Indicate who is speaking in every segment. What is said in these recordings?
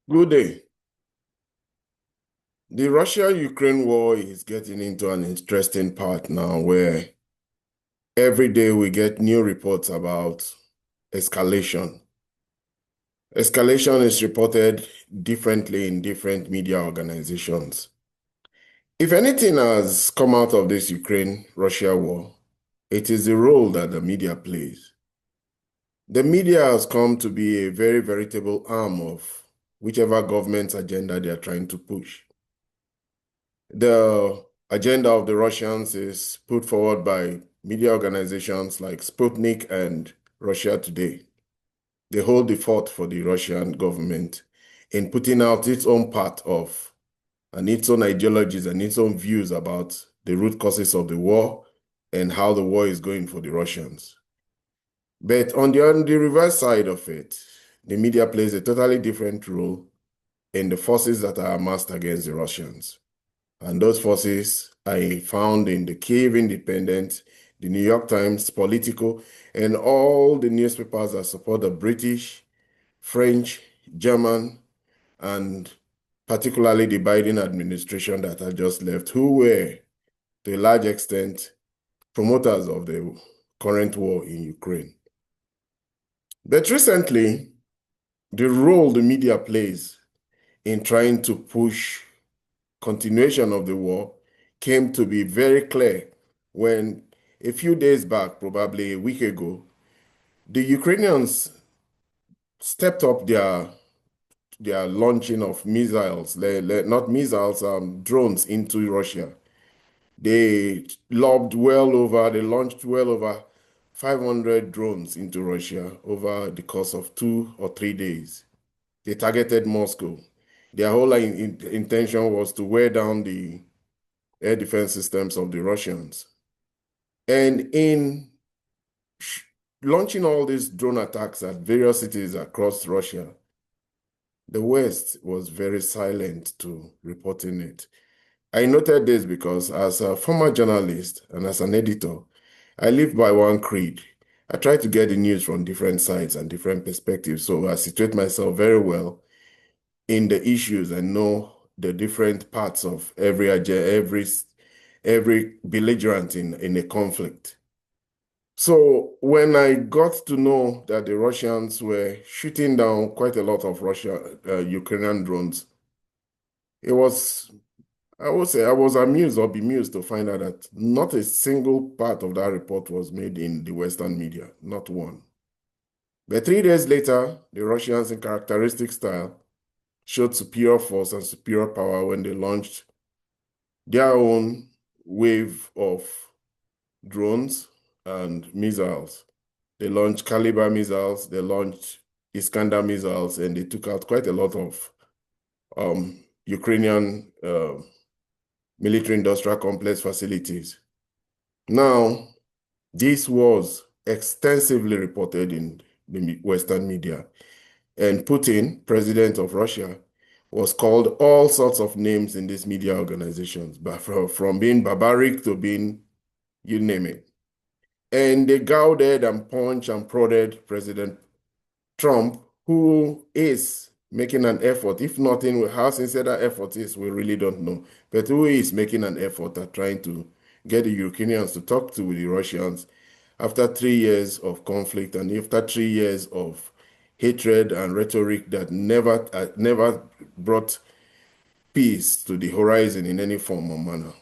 Speaker 1: Good day. The Russia-Ukraine war is getting into an interesting part now where every day we get new reports about escalation. Escalation is reported differently in different media organizations. If anything has come out of this Ukraine-Russia war, it is the role that the media plays. The media has come to be a very veritable arm of whichever government's agenda they are trying to push. The agenda of the Russians is put forward by media organizations like Sputnik and Russia Today. They hold the fort for the Russian government in putting out its own part of and its own ideologies and its own views about the root causes of the war and how the war is going for the Russians. But on the reverse side of it, the media plays a totally different role in the forces that are amassed against the Russians. And those forces I found in the Kyiv Independent, the New York Times, Politico, and all the newspapers that support the British, French, German, and particularly the Biden administration that had just left, who were, to a large extent, promoters of the current war in Ukraine. But recently, the role the media plays in trying to push continuation of the war came to be very clear when a few days back, probably a week ago, the Ukrainians stepped up their launching of missiles, not missiles, drones into Russia. They launched well over 500 drones into Russia over the course of 2 or 3 days. They targeted Moscow. Their whole intention was to wear down the air defense systems of the Russians. And in launching all these drone attacks at various cities across Russia, the West was very silent to reporting it. I noted this because as a former journalist and as an editor, I live by one creed. I try to get the news from different sides and different perspectives, so I situate myself very well in the issues and know the different parts of every belligerent in a conflict. So when I got to know that the Russians were shooting down quite a lot of Ukrainian drones, it was, I would say, I was amused or bemused to find out that not a single part of that report was made in the Western media, not one. But 3 days later, the Russians, in characteristic style, showed superior force and superior power when they launched their own wave of drones and missiles. They launched Caliber missiles, they launched Iskander missiles, and they took out quite a lot of Ukrainian military industrial complex facilities. Now, this was extensively reported in the Western media, and Putin, president of Russia, was called all sorts of names in these media organizations, but from being barbaric to being, you name it. And they goaded and punched and prodded President Trump, who is making an effort. If nothing, how sincere that effort is, we really don't know. But who is making an effort at trying to get the Ukrainians to talk to the Russians after 3 years of conflict and after 3 years of hatred and rhetoric that never brought peace to the horizon in any form or manner.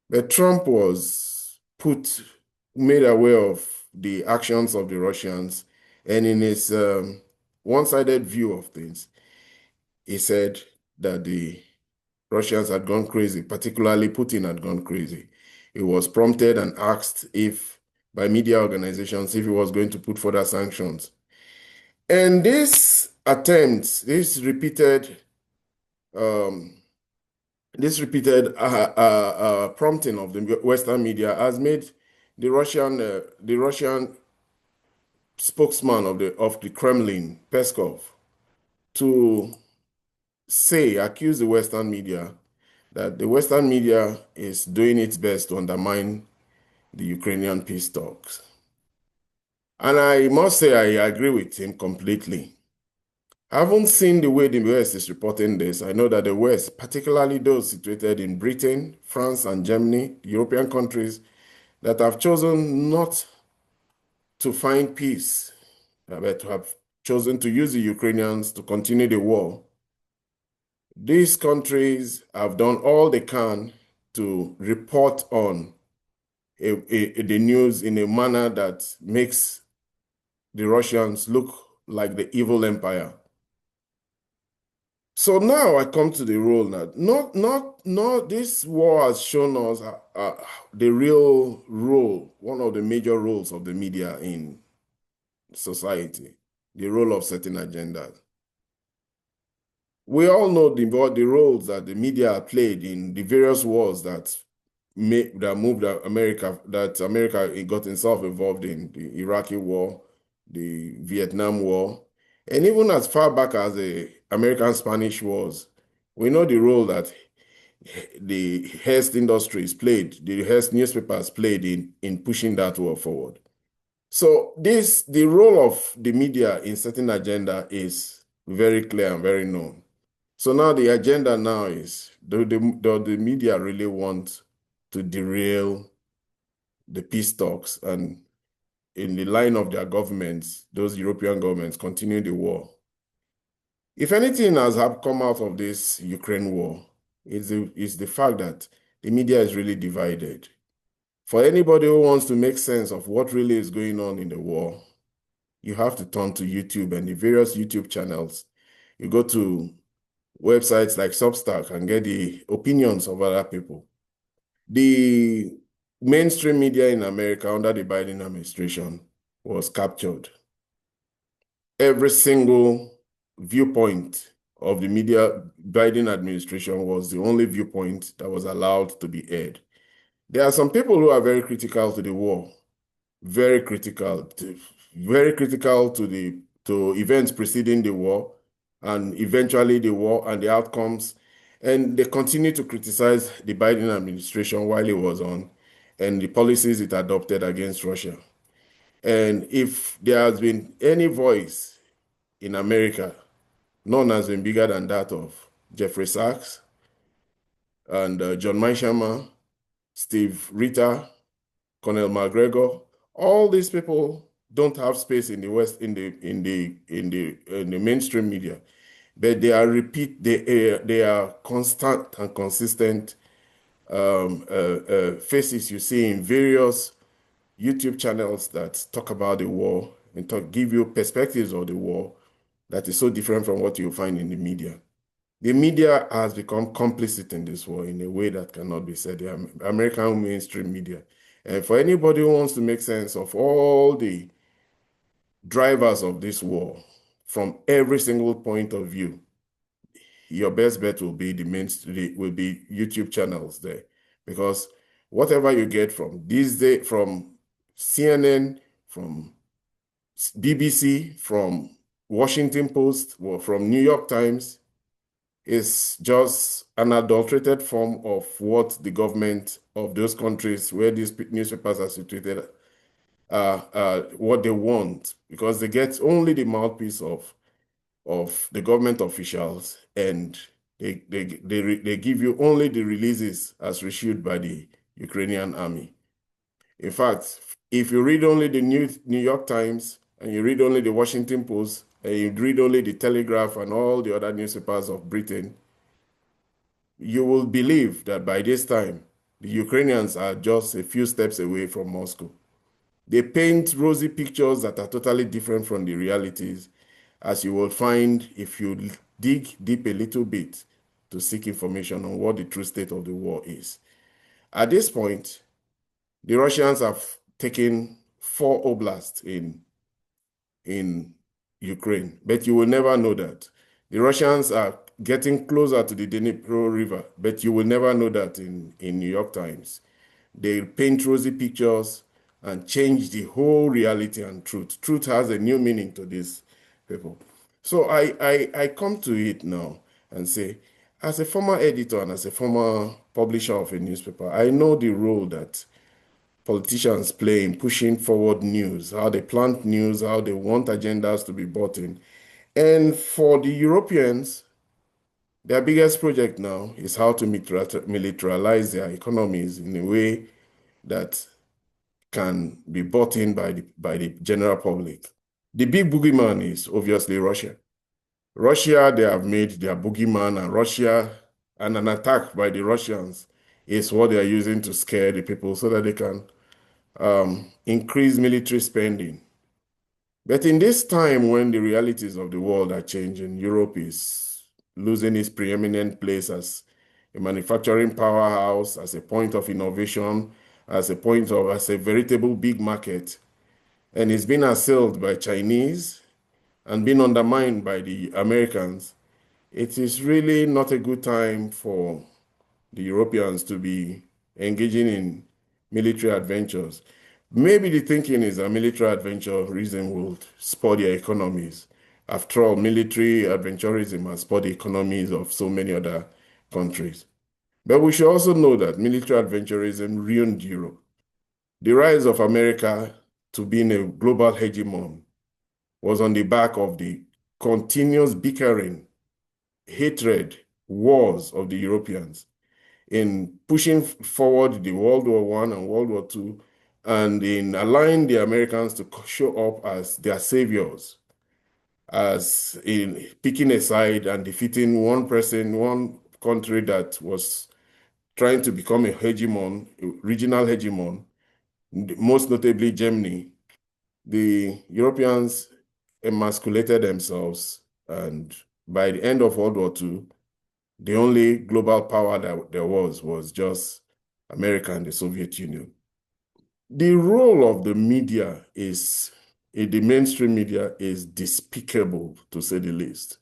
Speaker 1: But Trump was made aware of the actions of the Russians, and in his one-sided view of things, he said that the Russians had gone crazy, particularly Putin had gone crazy. He was prompted and asked if, by media organizations, if he was going to put further sanctions. And um, this repeated prompting of the Western media has made the Russian spokesman of the Kremlin, Peskov, to accuse the Western media that the Western media is doing its best to undermine the Ukrainian peace talks. And I must say I agree with him completely. I haven't seen the way the West is reporting this. I know that the West, particularly those situated in Britain, France, and Germany, European countries that have chosen not to find peace, but to have chosen to use the Ukrainians to continue the war. These countries have done all they can to report on the news in a manner that makes the Russians look like the evil empire. So now I come to the role that not this war has shown us the real role, one of the major roles of the media in society, the role of setting agendas. We all know the roles that the media played in the various wars that moved America, that America got itself involved in, the Iraqi war, the Vietnam War, and even as far back as the American-Spanish wars. We know the role that the Hearst industries played, the Hearst newspapers played in pushing that war forward. So the role of the media in setting agenda is very clear and very known. So now the agenda now is, do the media really want to derail the peace talks and in the line of their governments, those European governments, continue the war? If anything has come out of this Ukraine war, is the fact that the media is really divided. For anybody who wants to make sense of what really is going on in the war, you have to turn to YouTube and the various YouTube channels. You go to websites like Substack and get the opinions of other people. The mainstream media in America under the Biden administration was captured. Every single viewpoint of the media Biden administration was the only viewpoint that was allowed to be aired. There are some people who are very critical to the war, very critical to events preceding the war and eventually the war and the outcomes. And they continue to criticize the Biden administration while it was on and the policies it adopted against Russia. And if there has been any voice in America, none has been bigger than that of Jeffrey Sachs and John Mearsheimer, Steve Ritter, Colonel McGregor. All these people don't have space in the West in the mainstream media, but they are constant and consistent faces you see in various YouTube channels that talk about the war and give you perspectives of the war that is so different from what you find in the media. The media has become complicit in this war in a way that cannot be said. The American mainstream media. And for anybody who wants to make sense of all the drivers of this war from every single point of view, your best bet will be YouTube channels there, because whatever you get from from CNN, from BBC, from Washington Post, or from New York Times, is just an adulterated form of what the government of those countries where these newspapers are situated, what they want, because they get only the mouthpiece of the government officials, and they give you only the releases as issued by the Ukrainian army. In fact, if you read only the New York Times and you read only the Washington Post and you read only the Telegraph and all the other newspapers of Britain, you will believe that by this time, the Ukrainians are just a few steps away from Moscow. They paint rosy pictures that are totally different from the realities, as you will find if you dig deep a little bit to seek information on what the true state of the war is. At this point, the Russians have taken 4 oblasts in Ukraine, but you will never know that. The Russians are getting closer to the Dnipro River, but you will never know that in New York Times. They paint rosy pictures and change the whole reality and truth. Truth has a new meaning to these people. So I come to it now and say, as a former editor and as a former publisher of a newspaper, I know the role that politicians play in pushing forward news, how they plant news, how they want agendas to be bought in. And for the Europeans, their biggest project now is how to militarize their economies in a way that can be bought in by the general public. The big boogeyman is obviously Russia. Russia, they have made their boogeyman, and Russia, and an attack by the Russians is what they are using to scare the people so that they can increase military spending. But in this time when the realities of the world are changing, Europe is losing its preeminent place as a manufacturing powerhouse, as a point of innovation, as a veritable big market, and it's been assailed by Chinese and been undermined by the Americans. It is really not a good time for the Europeans to be engaging in military adventures. Maybe the thinking is that military adventurism will spur their economies. After all, military adventurism has spurred the economies of so many other countries. But we should also know that military adventurism ruined Europe. The rise of America to being a global hegemon was on the back of the continuous bickering, hatred, wars of the Europeans in pushing forward the World War One and World War II, and in allowing the Americans to show up as their saviors, as in picking a side and defeating one person, one country that was trying to become a hegemon, a regional hegemon, most notably Germany. The Europeans emasculated themselves, and by the end of World War II, the only global power that there was just America and the Soviet Union. The role of the media is, in the mainstream media, is despicable, to say the least.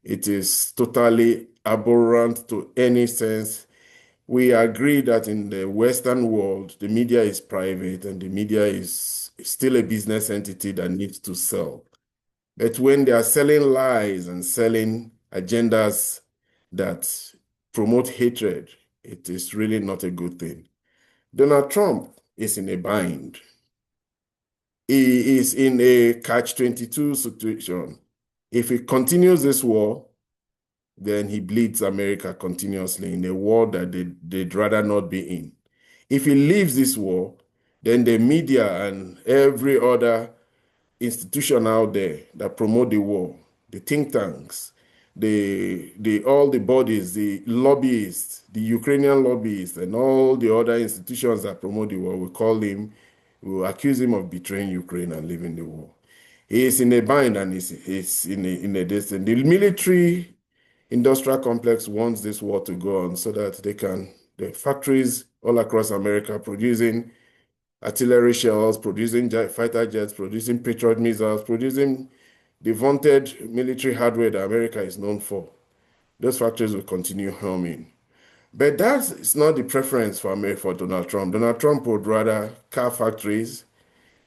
Speaker 1: It is totally abhorrent to any sense. We agree that in the Western world, the media is private and the media is still a business entity that needs to sell. But when they are selling lies and selling agendas that promote hatred, it is really not a good thing. Donald Trump is in a bind. He is in a catch-22 situation. If he continues this war, then he bleeds America continuously in a war that they'd rather not be in. If he leaves this war, then the media and every other institution out there that promote the war, the think tanks, all the bodies, the lobbyists, the Ukrainian lobbyists, and all the other institutions that promote the war, we will accuse him of betraying Ukraine and leaving the war. He is in a bind and he's in a distance. The military industrial complex wants this war to go on so that the factories all across America producing artillery shells, producing fighter jets, producing Patriot missiles, producing the vaunted military hardware that America is known for. Those factories will continue humming. But that is not the preference for America, for Donald Trump. Donald Trump would rather car factories.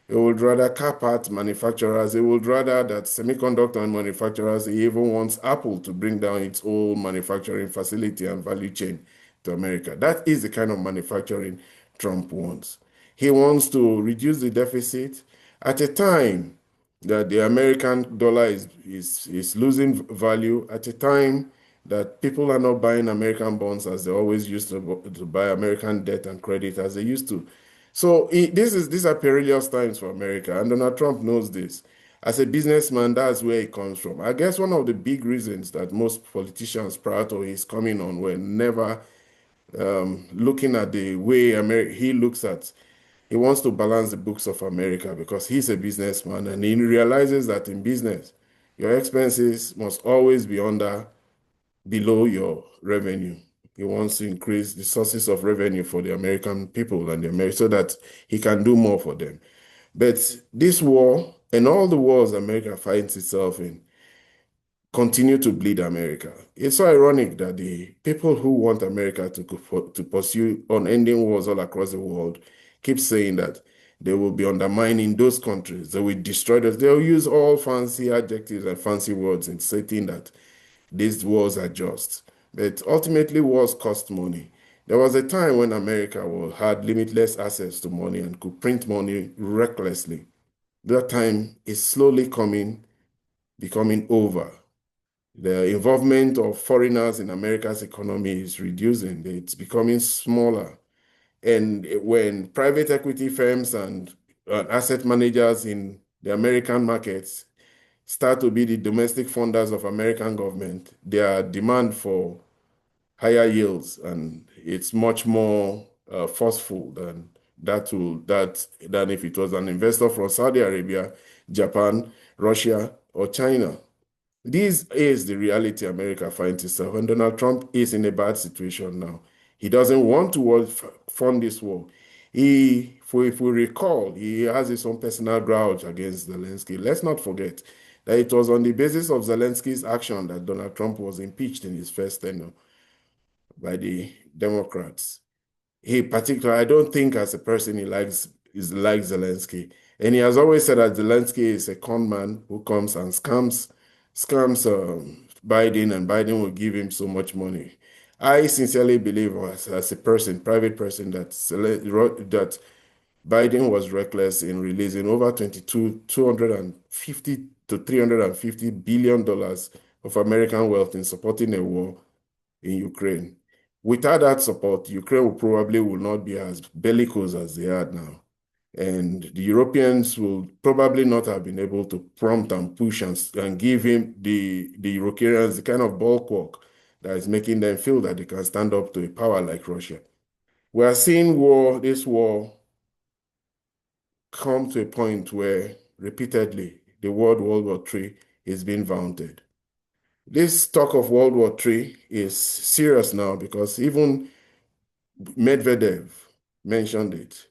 Speaker 1: He would rather car part manufacturers. He would rather that semiconductor manufacturers. He even wants Apple to bring down its own manufacturing facility and value chain to America. That is the kind of manufacturing Trump wants. He wants to reduce the deficit at a time that the American dollar is losing value, at a time that people are not buying American bonds as they always used to buy American debt and credit as they used to. So these are perilous times for America, and Donald Trump knows this. As a businessman, that's where he comes from. I guess one of the big reasons that most politicians prior to his coming on were never looking at the way he looks at. He wants to balance the books of America because he's a businessman and he realizes that in business, your expenses must always be below your revenue. He wants to increase the sources of revenue for the American people and so that he can do more for them. But this war and all the wars America finds itself in continue to bleed America. It's so ironic that the people who want America to pursue unending wars all across the world keep saying that they will be undermining those countries. They will destroy us. They'll use all fancy adjectives and fancy words in stating that these wars are just. But ultimately, wars cost money. There was a time when America had limitless access to money and could print money recklessly. That time is slowly coming becoming over. The involvement of foreigners in America's economy is reducing. It's becoming smaller. And when private equity firms and asset managers in the American markets start to be the domestic funders of American government, their demand for higher yields, and it's much more forceful than if it was an investor from Saudi Arabia, Japan, Russia, or China. This is the reality America finds itself, and Donald Trump is in a bad situation now. He doesn't want to fund this war. If we recall, he has his own personal grudge against Zelensky. Let's not forget that it was on the basis of Zelensky's action that Donald Trump was impeached in his first tenure by the Democrats. I don't think as a person is like Zelensky. And he has always said that Zelensky is a con man who comes and scams Biden, and Biden will give him so much money. I sincerely believe as a person, private person, that Biden was reckless in releasing over 250 to $350 billion of American wealth in supporting a war in Ukraine. Without that support, Ukraine will not be as bellicose as they are now. And the Europeans will probably not have been able to prompt and push and give him the Europeans the kind of bulwark that is making them feel that they can stand up to a power like Russia. We are seeing this war come to a point where repeatedly the word World War III is being vaunted. This talk of World War III is serious now because even Medvedev mentioned it.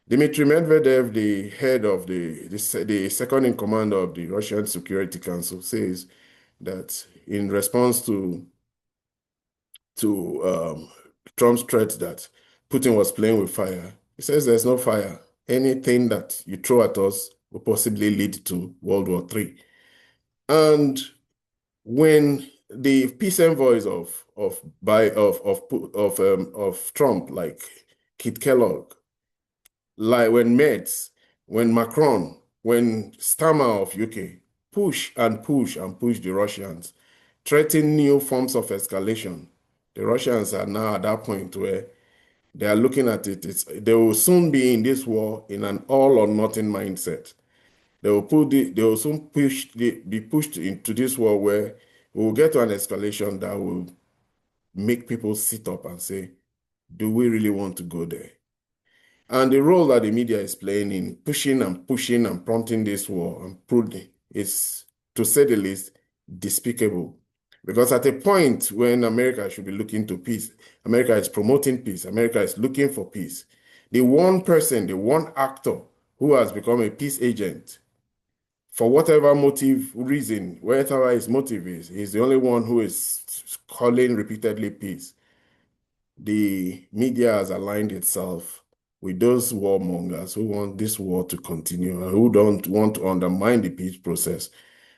Speaker 1: Dmitry Medvedev, the head of the second in command of the Russian Security Council, says that in response to Trump's threat that Putin was playing with fire, he says there's no fire. Anything that you throw at us will possibly lead to World War III. And when the peace envoys of Trump, like Kit Kellogg, like when Metz, when Macron, when Starmer of UK push and push and push the Russians, threaten new forms of escalation, the Russians are now at that point where they are looking at it. They will soon be in this war in an all or nothing mindset. They will soon be pushed into this war where we will get to an escalation that will make people sit up and say, do we really want to go there? And the role that the media is playing in pushing and prompting this war and proving is, to say the least, despicable. Because at a point when America should be looking to peace, America is promoting peace, America is looking for peace. The one person, the one actor who has become a peace agent, for whatever reason, whatever his motive is, he's the only one who is calling repeatedly peace. The media has aligned itself with those warmongers who want this war to continue and who don't want to undermine the peace process.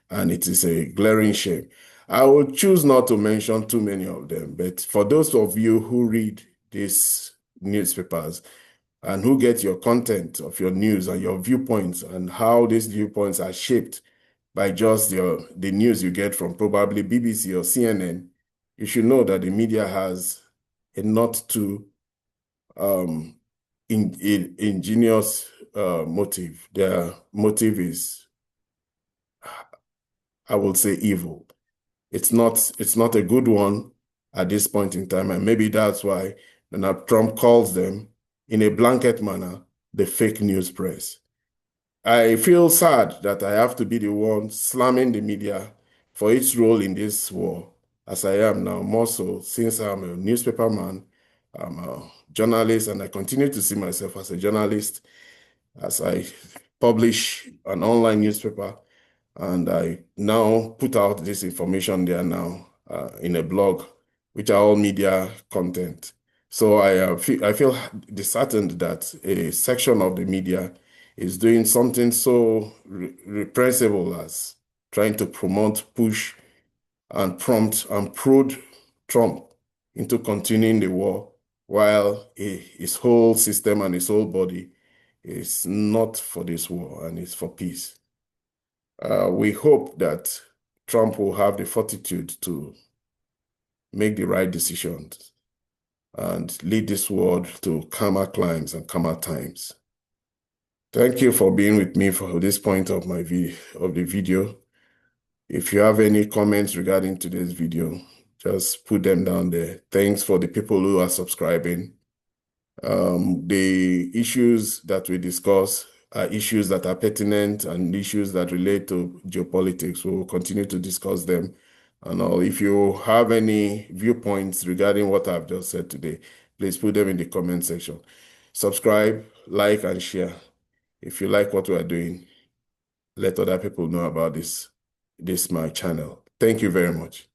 Speaker 1: And it is a glaring shame. I will choose not to mention too many of them, but for those of you who read these newspapers and who get your content of your news and your viewpoints and how these viewpoints are shaped by just the news you get from probably BBC or CNN, you should know that the media has a not too ingenious motive. Their motive is, I would say, evil. It's not a good one at this point in time, and maybe that's why Donald Trump calls them, in a blanket manner, the fake news press. I feel sad that I have to be the one slamming the media for its role in this war, as I am now, more so since I'm a newspaper man, I'm a journalist, and I continue to see myself as a journalist as I publish an online newspaper, and I now put out this information there now in a blog, which are all media content. So I feel disheartened that a section of the media is doing something so reprehensible as trying to promote, push, and prompt and prod Trump into continuing the war, while his whole system and his whole body is not for this war and it's for peace. We hope that Trump will have the fortitude to make the right decisions and lead this world to calmer climes and calmer times. Thank you for being with me for this point of the video. If you have any comments regarding today's video, just put them down there. Thanks for the people who are subscribing. The issues that we discuss are issues that are pertinent and issues that relate to geopolitics. We will continue to discuss them. And if you have any viewpoints regarding what I've just said today, please put them in the comment section. Subscribe, like, and share. If you like what we are doing, let other people know about this my channel. Thank you very much.